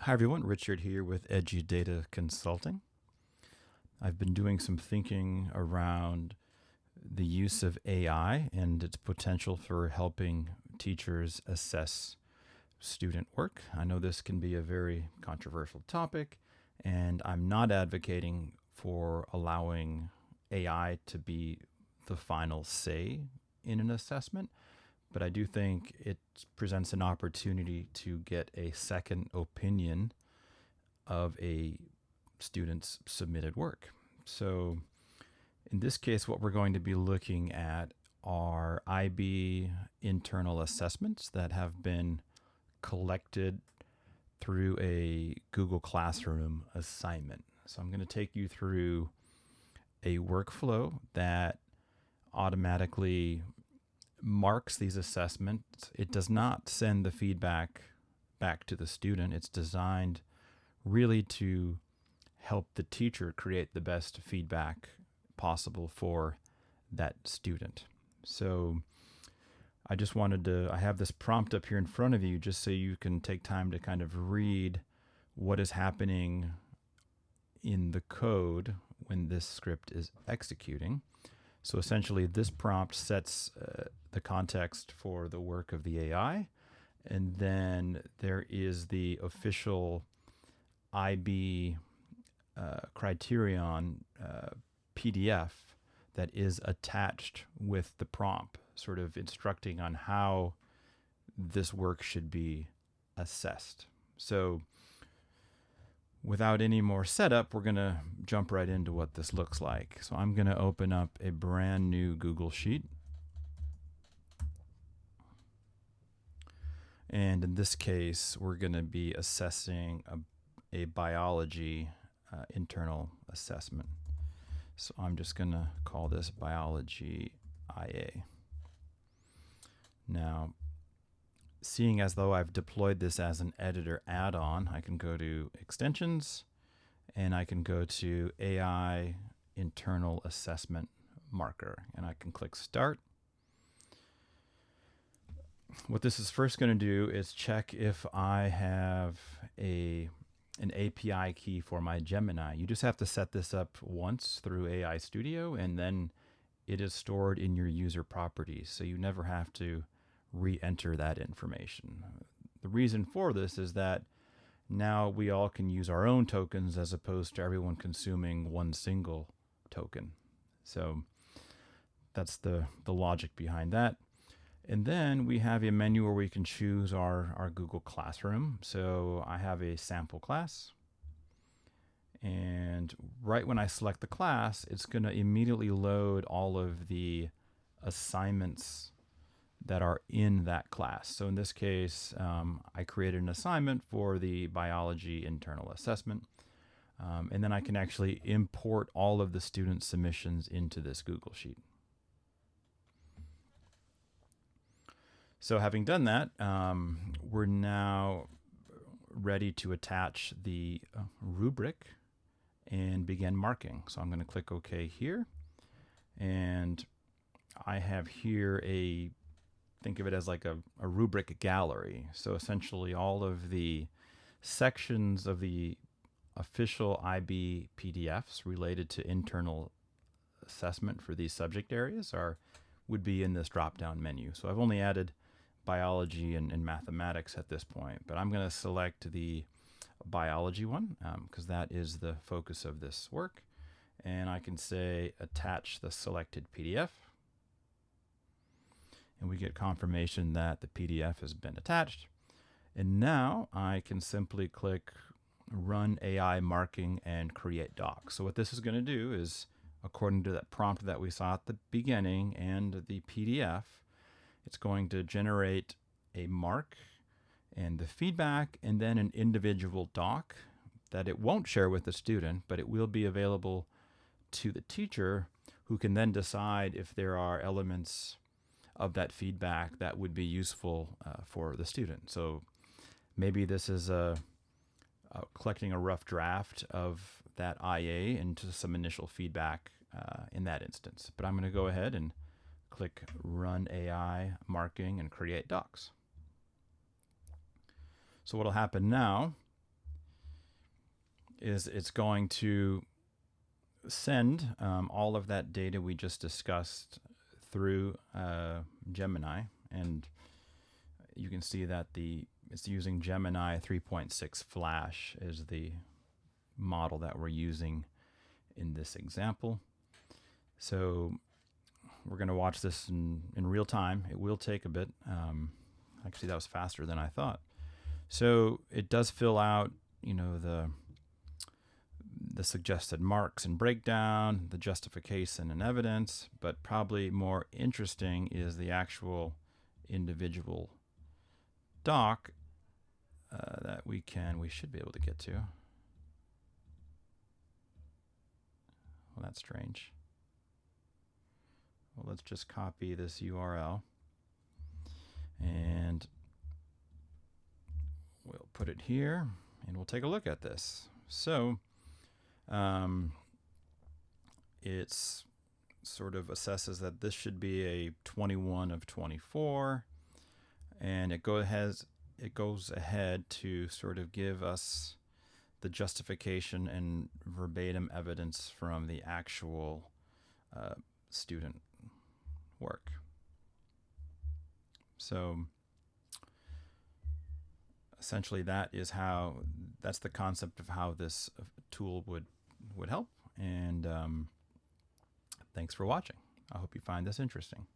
Hi everyone, Richard here with EduData Consulting. I've been doing some thinking around the use of AI and its potential for helping teachers assess student work. I know this can be a very controversial topic, and I'm not advocating for allowing AI to be the final say in an assessment, but I do think it presents an opportunity to get a second opinion of a student's submitted work. So in this case, what we're going to be looking at are IB internal assessments that have been collected through a Google Classroom assignment. So I'm going to take you through a workflow that automatically marks these assessments. It does not send the feedback back to the student. It's designed really to help the teacher create the best feedback possible for that student. So I just wanted to, I have this prompt up here in front of you just so you can take time to kind of read what is happening in the code when this script is executing. So essentially this prompt sets the context for the work of the AI, and then there is the official IB criterion PDF that is attached with the prompt, sort of instructing on how this work should be assessed. So without any more setup, we're going to jump right into what this looks like. So I'm going to open up a brand new Google Sheet. And in this case, we're going to be assessing a biology internal assessment. So I'm just going to call this biology IA. Now, seeing as though I've deployed this as an editor add-on, I can go to extensions and I can go to AI internal assessment marker and I can click start. What this is first going to do is check if I have an API key for my Gemini. You just have to set this up once through AI Studio and then it is stored in your user properties, so you never have to re-enter that information. The reason for this is that now we all can use our own tokens as opposed to everyone consuming one single token. So that's the logic behind that. And then we have a menu where we can choose our Google Classroom. So I have a sample class. And right when I select the class, it's going to immediately load all of the assignments that are in that class. So in this case, I created an assignment for the biology internal assessment. And then I can actually import all of the student submissions into this Google Sheet. So having done that, we're now ready to attach the rubric and begin marking. So I'm going to click OK here. And I have here think of it as like a rubric gallery. So essentially all of the sections of the official IB PDFs related to internal assessment for these subject areas would be in this drop-down menu. So I've only added biology and mathematics at this point, but I'm going to select the biology one because that is the focus of this work. And I can say attach the selected PDF. And we get confirmation that the PDF has been attached. And now I can simply click Run AI Marking and Create Doc. So what this is going to do is, according to that prompt that we saw at the beginning and the PDF, it's going to generate a mark and the feedback and then an individual doc that it won't share with the student, but it will be available to the teacher, who can then decide if there are elements of that feedback that would be useful for the student. So maybe this is collecting a rough draft of that IA into some initial feedback in that instance. But I'm going to go ahead and click Run AI Marking and Create Docs. So what will happen now is it's going to send all of that data we just discussed through Gemini, and you can see that it's using Gemini 3.6 Flash is the model that we're using in this example. So we're going to watch this in real time. It will take a bit. Actually, that was faster than I thought. So it does fill out, the suggested marks and breakdown, the justification and evidence, but probably more interesting is the actual individual doc that we should be able to get to. Well, that's strange. Well, let's just copy this URL and we'll put it here and we'll take a look at this. So it's sort of assesses that this should be a 21 of 24, and it goes ahead to sort of give us the justification and verbatim evidence from the actual student work. So essentially that's the concept of how this tool would help. And thanks for watching. I hope you find this interesting.